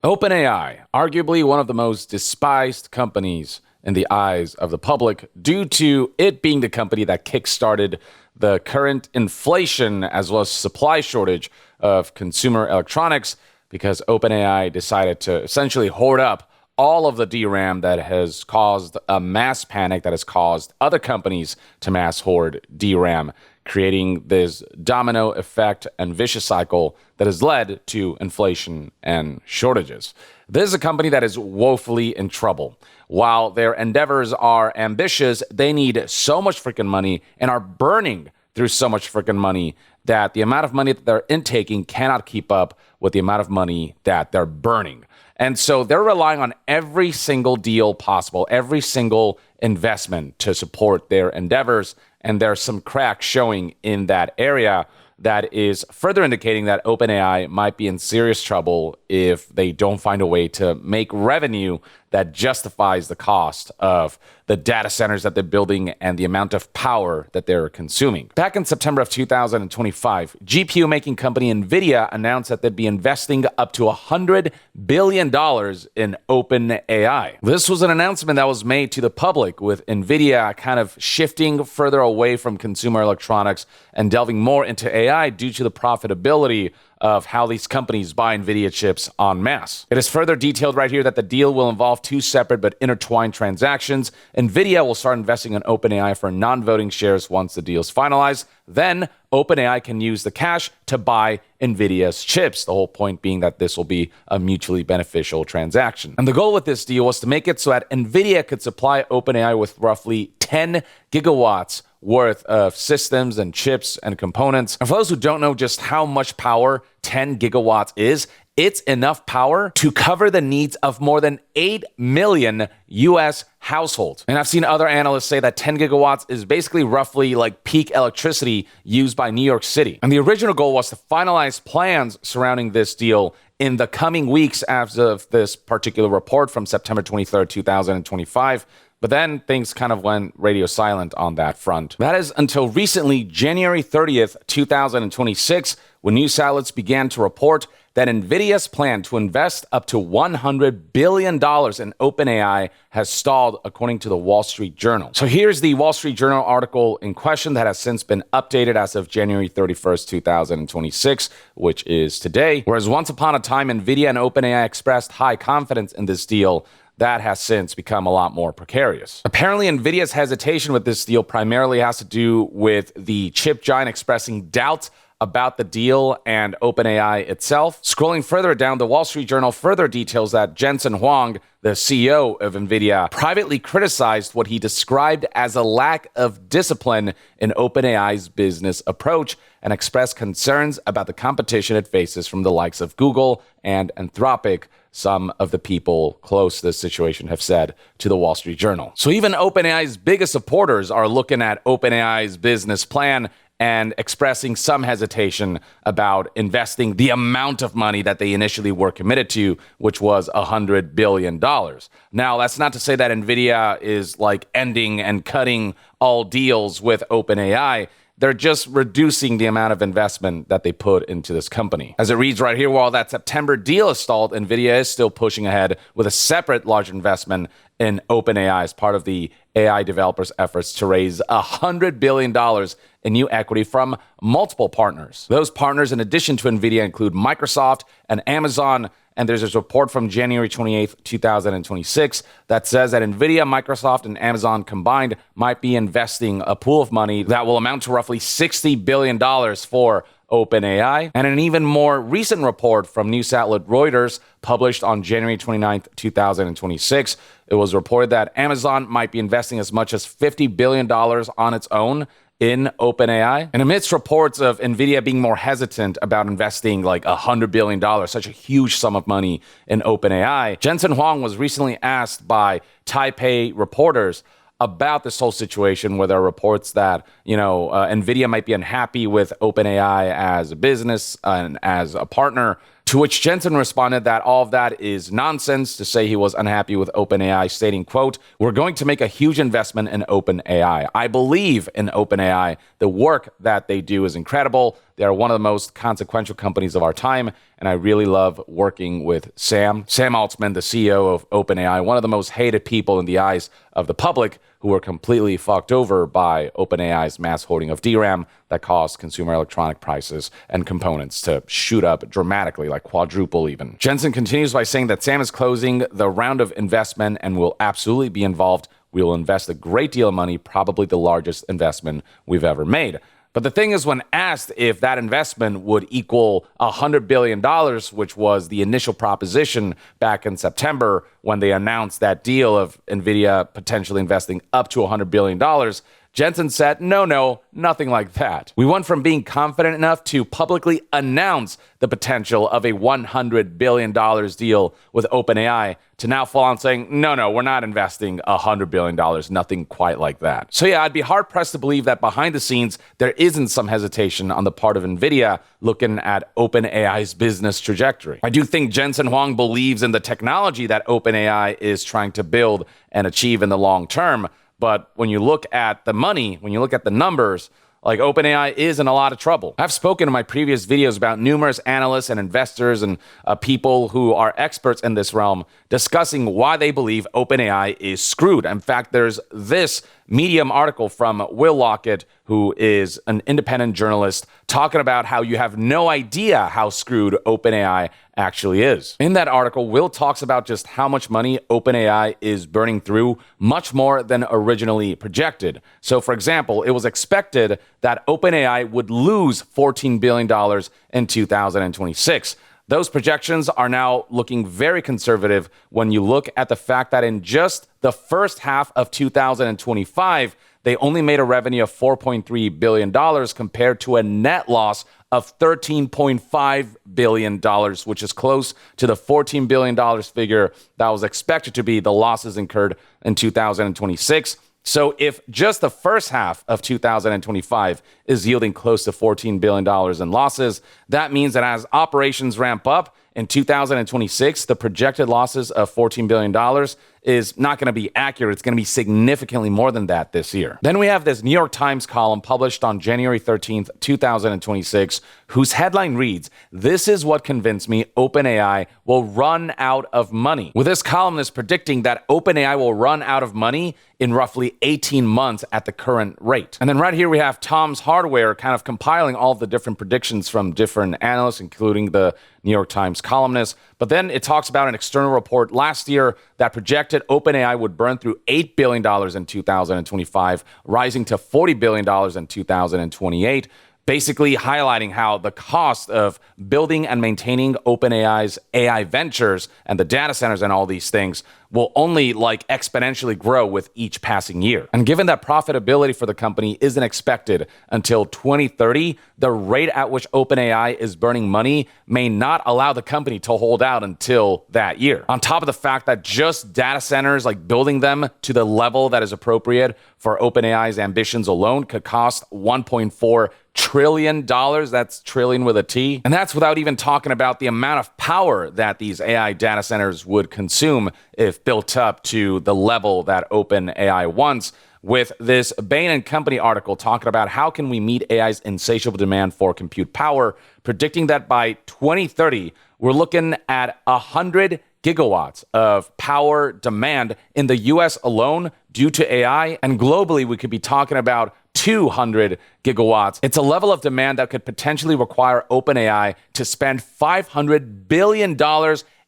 OpenAI, arguably one of the most despised companies in the eyes of the public due to it being the company that kickstarted the current inflation as well as supply shortage of consumer electronics because OpenAI decided to essentially hoard up all of the DRAM that has caused a mass panic that has caused other companies to mass hoard DRAM, creating this domino effect and vicious cycle that has led to inflation and shortages. This is a company that is woefully in trouble. While their endeavors are ambitious, they need so much freaking money and are burning through so much freaking money that the amount of money that they're intaking cannot keep up with the amount of money that they're burning. And so they're relying on every single deal possible, every single investment to support their endeavors. And there's some cracks showing in that area that is further indicating that OpenAI might be in serious trouble if they don't find a way to make revenue that justifies the cost of the data centers that they're building and the amount of power that they're consuming. Back in September of 2025, GPU-making company Nvidia announced that they'd be investing up to $100 billion in OpenAI. This was an announcement that was made to the public, with Nvidia kind of shifting further away from consumer electronics and delving more into AI due to the profitability of how these companies buy Nvidia chips en masse. It is further detailed right here that the deal will involve two separate but intertwined transactions. Nvidia will start investing in OpenAI for non-voting shares once the deal is finalized. Then OpenAI can use the cash to buy Nvidia's chips. The whole point being that this will be a mutually beneficial transaction. And the goal with this deal was to make it so that Nvidia could supply OpenAI with roughly 10 gigawatts worth of systems and chips and components. And for those who don't know just how much power 10 gigawatts is, it's enough power to cover the needs of more than 8 million US households. And I've seen other analysts say that 10 gigawatts is basically roughly like peak electricity used by New York City. And the original goal was to finalize plans surrounding this deal in the coming weeks as of this particular report from September 23rd, 2025. But then things kind of went radio silent on that front. That is until recently, January 30th, 2026, when news outlets began to report that Nvidia's plan to invest up to $100 billion in OpenAI has stalled, according to the Wall Street Journal. So here's the Wall Street Journal article in question that has since been updated as of January 31st, 2026, which is today. Whereas once upon a time, Nvidia and OpenAI expressed high confidence in this deal, that has since become a lot more precarious. Apparently, Nvidia's hesitation with this deal primarily has to do with the chip giant expressing doubts about the deal and OpenAI itself. Scrolling further down, the Wall Street Journal further details that Jensen Huang, the CEO of Nvidia, privately criticized what he described as a lack of discipline in OpenAI's business approach and expressed concerns about the competition it faces from the likes of Google and Anthropic. Some of the people close to this situation have said to the Wall Street Journal. So even OpenAI's biggest supporters are looking at OpenAI's business plan and expressing some hesitation about investing the amount of money that they initially were committed to, which was $100 billion. Now, that's not to say that Nvidia is like ending and cutting all deals with OpenAI. They're just reducing the amount of investment that they put into this company. As it reads right here, while that September deal is stalled, Nvidia is still pushing ahead with a separate large investment in OpenAI as part of the AI developers' efforts to raise $100 billion in new equity from multiple partners. Those partners, in addition to Nvidia, include Microsoft and Amazon. And there's a report from January 28th, 2026 that says that Nvidia, Microsoft, and Amazon combined might be investing a pool of money that will amount to roughly $60 billion for OpenAI. And an even more recent report from news outlet Reuters, published on January 29th, 2026, it was reported that Amazon might be investing as much as $50 billion on its own in OpenAI. And amidst reports of Nvidia being more hesitant about investing like $100 billion, such a huge sum of money in OpenAI, Jensen Huang was recently asked by Taipei reporters about this whole situation, where there are reports that, Nvidia might be unhappy with OpenAI as a business and as a partner. To which Jensen responded that all of that is nonsense, to say he was unhappy with OpenAI, stating, quote, "We're going to make a huge investment in OpenAI. I believe in OpenAI. The work that they do is incredible. They are one of the most consequential companies of our time, and I really love working with Sam. Sam Altman, the CEO of OpenAI, one of the most hated people in the eyes of the public, who were completely fucked over by OpenAI's mass hoarding of DRAM that caused consumer electronic prices and components to shoot up dramatically, like quadruple even. Jensen continues by saying that Sam is closing the round of investment and will absolutely be involved. We will invest a great deal of money, probably the largest investment we've ever made. But the thing is, when asked if that investment would equal $100 billion, which was the initial proposition back in September when they announced that deal of Nvidia potentially investing up to $100 billion, Jensen said, no, nothing like that. We went from being confident enough to publicly announce the potential of a $100 billion deal with OpenAI to now fall on saying, no, we're not investing $100 billion, nothing quite like that. So yeah, I'd be hard pressed to believe that behind the scenes, there isn't some hesitation on the part of Nvidia looking at OpenAI's business trajectory. I do think Jensen Huang believes in the technology that OpenAI is trying to build and achieve in the long term. But when you look at the money, when you look at the numbers, like OpenAI is in a lot of trouble. I've spoken in my previous videos about numerous analysts and investors and people who are experts in this realm discussing why they believe OpenAI is screwed. In fact, there's this Medium article from Will Lockett, who is an independent journalist, talking about how you have no idea how screwed OpenAI actually is. In that article, Will talks about just how much money OpenAI is burning through, much more than originally projected. So, for example, it was expected that OpenAI would lose $14 billion in 2026. Those projections are now looking very conservative when you look at the fact that in just the first half of 2025, they only made a revenue of $4.3 billion compared to a net loss of $13.5 billion, which is close to the $14 billion figure that was expected to be the losses incurred in 2026. So if just the first half of 2025 is yielding close to $14 billion in losses, that means that as operations ramp up in 2026, the projected losses of $14 billion is not going to be accurate. It's going to be significantly more than that this year. Then we have this New York Times column published on January 13th, 2026, whose headline reads, "This is what convinced me OpenAI will run out of money." With this columnist predicting that OpenAI will run out of money in roughly 18 months at the current rate. And then right here we have Tom's Hardware kind of compiling all of the different predictions from different analysts, including the New York Times columnist. But then it talks about an external report last year that projected OpenAI would burn through $8 billion in 2025, rising to $40 billion in 2028. Basically highlighting how the cost of building and maintaining OpenAI's AI ventures and the data centers and all these things will only exponentially grow with each passing year. And given that profitability for the company isn't expected until 2030, the rate at which OpenAI is burning money may not allow the company to hold out until that year. On top of the fact that just data centers, building them to the level that is appropriate for OpenAI's ambitions alone could cost $1.4 trillion. That's trillion with a T. And that's without even talking about the amount of power that these AI data centers would consume if built up to the level that OpenAI wants. With this Bain & Company article talking about how can we meet AI's insatiable demand for compute power, predicting that by 2030, we're looking at 100 gigawatts of power demand in the US alone due to AI. And globally, we could be talking about 200 gigawatts. It's a level of demand that could potentially require OpenAI to spend $500 billion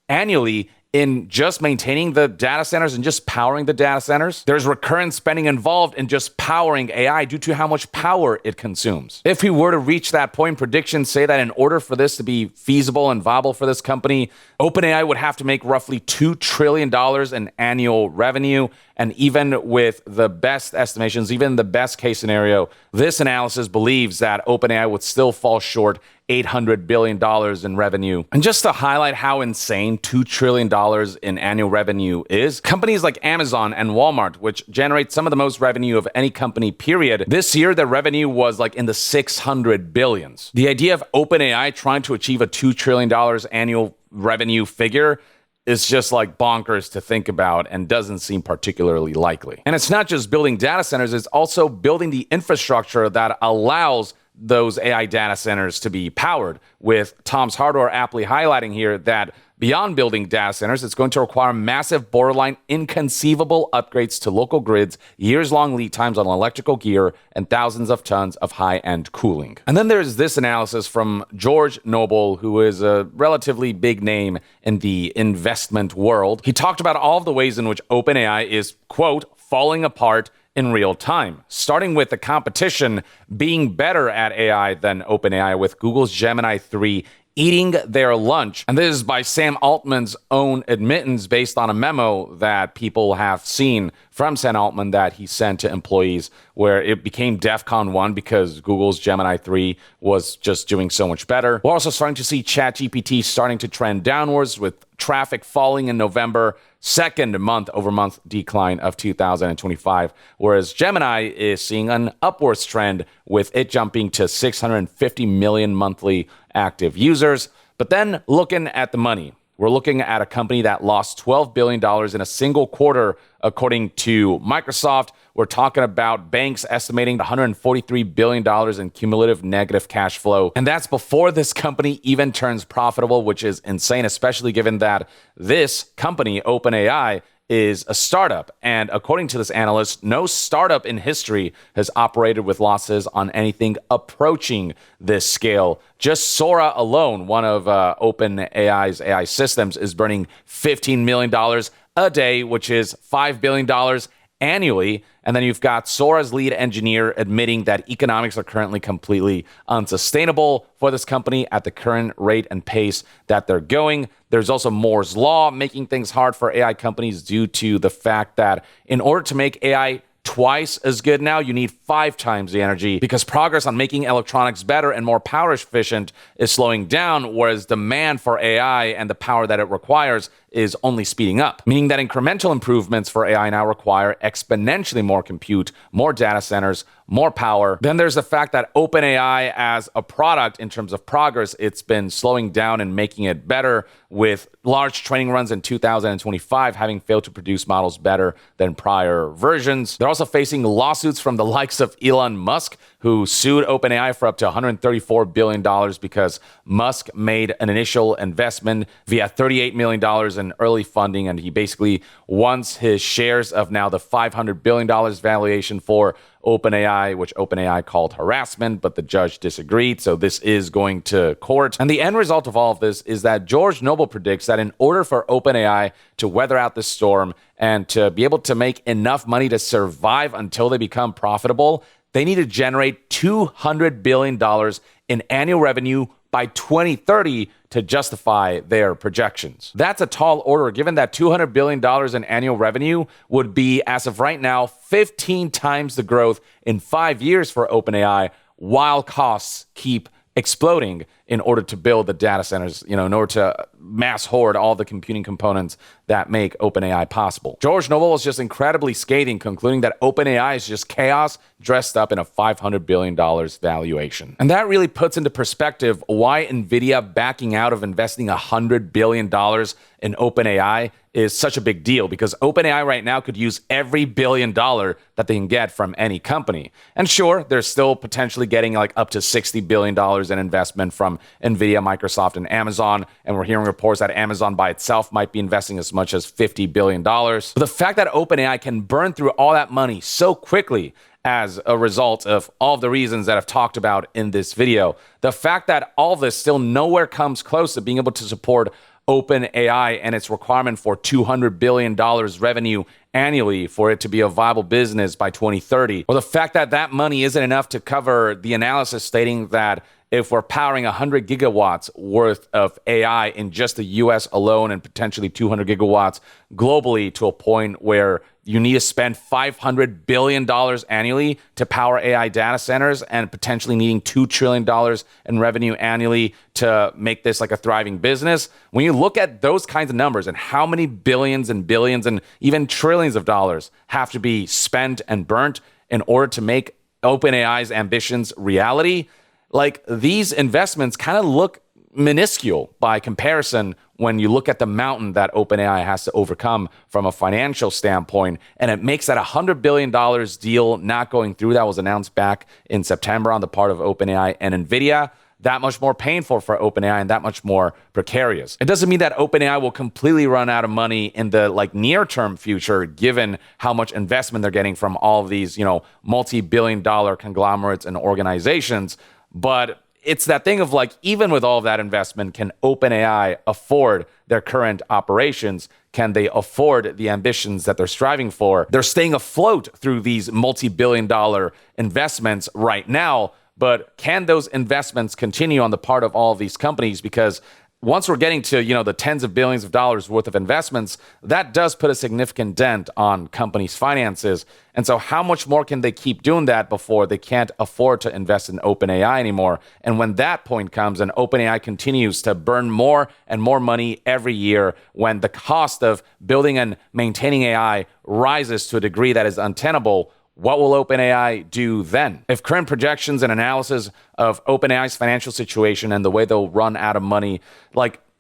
annually in just maintaining the data centers and just powering the data centers. There's recurrent spending involved in just powering AI due to how much power it consumes. If we were to reach that point, predictions say that in order for this to be feasible and viable for this company, OpenAI would have to make roughly $2 trillion in annual revenue. And even with the best estimations, even the best case scenario, this analysis believes that OpenAI would still fall short $800 billion in revenue. And just to highlight how insane $2 trillion in annual revenue is, companies like Amazon and Walmart, which generate some of the most revenue of any company, period, this year their revenue was in the 600 billions. The idea of OpenAI trying to achieve a $2 trillion annual revenue figure is just bonkers to think about and doesn't seem particularly likely. And it's not just building data centers, it's also building the infrastructure that allows those AI data centers to be powered, with Tom's Hardware aptly highlighting here that beyond building data centers, it's going to require massive, borderline inconceivable upgrades to local grids, years-long lead times on electrical gear, and thousands of tons of high-end cooling. And then there's this analysis from George Noble, who is a relatively big name in the investment world. He talked about all of the ways in which OpenAI is, quote, falling apart in real time, starting with the competition being better at AI than OpenAI, with Google's Gemini 3 eating their lunch. And this is by Sam Altman's own admittance, based on a memo that people have seen from Sam Altman that he sent to employees, where it became DEFCON 1 because Google's Gemini 3 was just doing so much better. We're also starting to see ChatGPT starting to trend downwards, with traffic falling in November, second month-over-month decline of 2025, whereas Gemini is seeing an upwards trend, with it jumping to 650 million monthly active users. But then looking at the money, we're looking at a company that lost $12 billion in a single quarter, according to Microsoft. We're talking about banks estimating $143 billion in cumulative negative cash flow. And that's before this company even turns profitable, which is insane, especially given that this company, OpenAI, is a startup. And according to this analyst, no startup in history has operated with losses on anything approaching this scale. Just Sora alone, one of OpenAI's AI systems, is burning $15 million a day, which is $5 billion annually. And then you've got Sora's lead engineer admitting that economics are currently completely unsustainable for this company at the current rate and pace that they're going. There's also Moore's Law making things hard for AI companies due to the fact that in order to make AI twice as good now, you need 5 times the energy, because progress on making electronics better and more power efficient is slowing down, whereas demand for AI and the power that it requires is only speeding up, meaning that incremental improvements for AI now require exponentially more compute, more data centers, more power. Then there's the fact that OpenAI as a product, in terms of progress, it's been slowing down and making it better, with large training runs in 2025 having failed to produce models better than prior versions. They're also facing lawsuits from the likes of Elon Musk, who sued OpenAI for up to $134 billion because Musk made an initial investment via $38 million in early funding, and he basically wants his shares of now the $500 billion valuation for OpenAI, which OpenAI called harassment, but the judge disagreed, so this is going to court. And the end result of all of this is that George Noble predicts that in order for OpenAI to weather out this storm and to be able to make enough money to survive until they become profitable, they need to generate $200 billion in annual revenue by 2030 to justify their projections. That's a tall order, given that $200 billion in annual revenue would be, as of right now, 15 times the growth in 5 years for OpenAI, while costs keep exploding in order to build the data centers, in order to mass hoard all the computing components that make OpenAI possible. George Noble was just incredibly scathing, concluding that OpenAI is just chaos dressed up in a $500 billion valuation. And that really puts into perspective why Nvidia backing out of investing $100 billion in OpenAI is such a big deal, because OpenAI right now could use every $1 billion that they can get from any company. And sure, they're still potentially getting like up to $60 billion in investment from Nvidia, Microsoft, and Amazon. And we're hearing reports that Amazon by itself might be investing as much as $50 billion. But the fact that OpenAI can burn through all that money so quickly as a result of all of the reasons that I've talked about in this video, the fact that all this still nowhere comes close to being able to support OpenAI and its requirement for $200 billion revenue annually for it to be a viable business by 2030, or the fact that that money isn't enough to cover the analysis stating that if we're powering 100 gigawatts worth of AI in just the US alone, and potentially 200 gigawatts globally, to a point where you need to spend $500 billion annually to power AI data centers, and potentially needing $2 trillion in revenue annually to make this like a thriving business. When you look at those kinds of numbers and how many billions and billions and even trillions of dollars have to be spent and burnt in order to make OpenAI's ambitions reality, like, these investments kind of look minuscule by comparison when you look at the mountain that OpenAI has to overcome from a financial standpoint, and it makes that $100 billion deal not going through that was announced back in September on the part of OpenAI and Nvidia, that much more painful for OpenAI and that much more precarious. It doesn't mean that OpenAI will completely run out of money in the near-term future, given how much investment they're getting from all of these, multi-billion-dollar conglomerates and organizations. But it's that thing of even with all of that investment, can OpenAI afford their current operations? Can they afford the ambitions that they're striving for? They're staying afloat through these multi-billion-dollar investments right now. But can those investments continue on the part of all of these companies? Because once we're getting to, the tens of billions of dollars worth of investments, that does put a significant dent on companies' finances. And so how much more can they keep doing that before they can't afford to invest in OpenAI anymore? And when that point comes and OpenAI continues to burn more and more money every year, when the cost of building and maintaining AI rises to a degree that is untenable, what will OpenAI do then? If current projections and analysis of OpenAI's financial situation and the way they'll run out of money,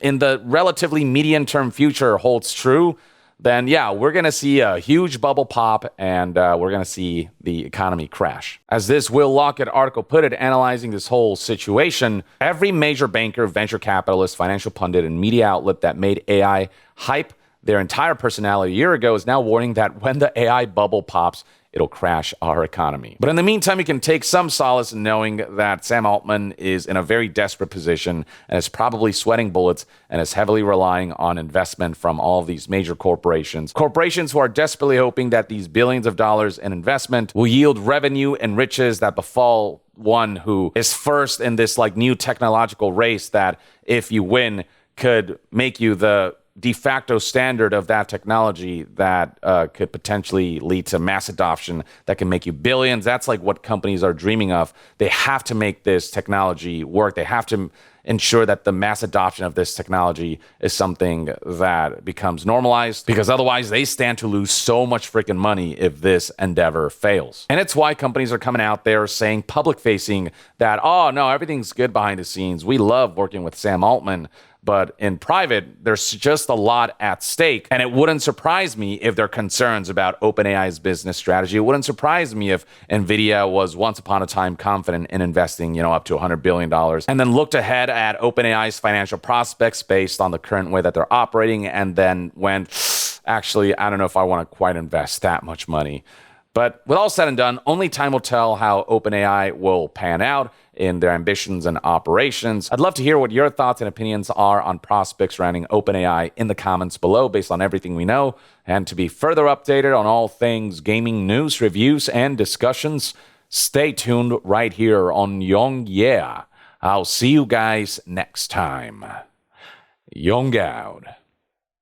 in the relatively medium-term future holds true, then yeah, we're going to see a huge bubble pop and we're going to see the economy crash. As this Will Lockett article put it, analyzing this whole situation, every major banker, venture capitalist, financial pundit, and media outlet that made AI hype their entire personality a year ago is now warning that when the AI bubble pops, it'll crash our economy. But in the meantime, you can take some solace in knowing that Sam Altman is in a very desperate position and is probably sweating bullets and is heavily relying on investment from all of these major corporations. Corporations who are desperately hoping that these billions of dollars in investment will yield revenue and riches that befall one who is first in this new technological race that, if you win, could make you the de facto standard of that technology that could potentially lead to mass adoption that can make you billions. That's what companies are dreaming of. They have to make this technology work. They have to ensure that the mass adoption of this technology is something that becomes normalized, because otherwise they stand to lose so much freaking money if this endeavor fails. And it's why companies are coming out there saying public-facing that, oh no, everything's good behind the scenes. We love working with Sam Altman. But in private, there's just a lot at stake. And it wouldn't surprise me if there are concerns about OpenAI's business strategy. It wouldn't surprise me if Nvidia was once upon a time confident in investing, up to $100 billion and then looked ahead at OpenAI's financial prospects based on the current way that they're operating and then went, actually, I don't know if I want to quite invest that much money. But with all said and done, only time will tell how OpenAI will pan out in their ambitions and operations. I'd love to hear what your thoughts and opinions are on prospects surrounding OpenAI in the comments below based on everything we know. And to be further updated on all things gaming news, reviews, and discussions, stay tuned right here on Young Yeah. I'll see you guys next time. Young out.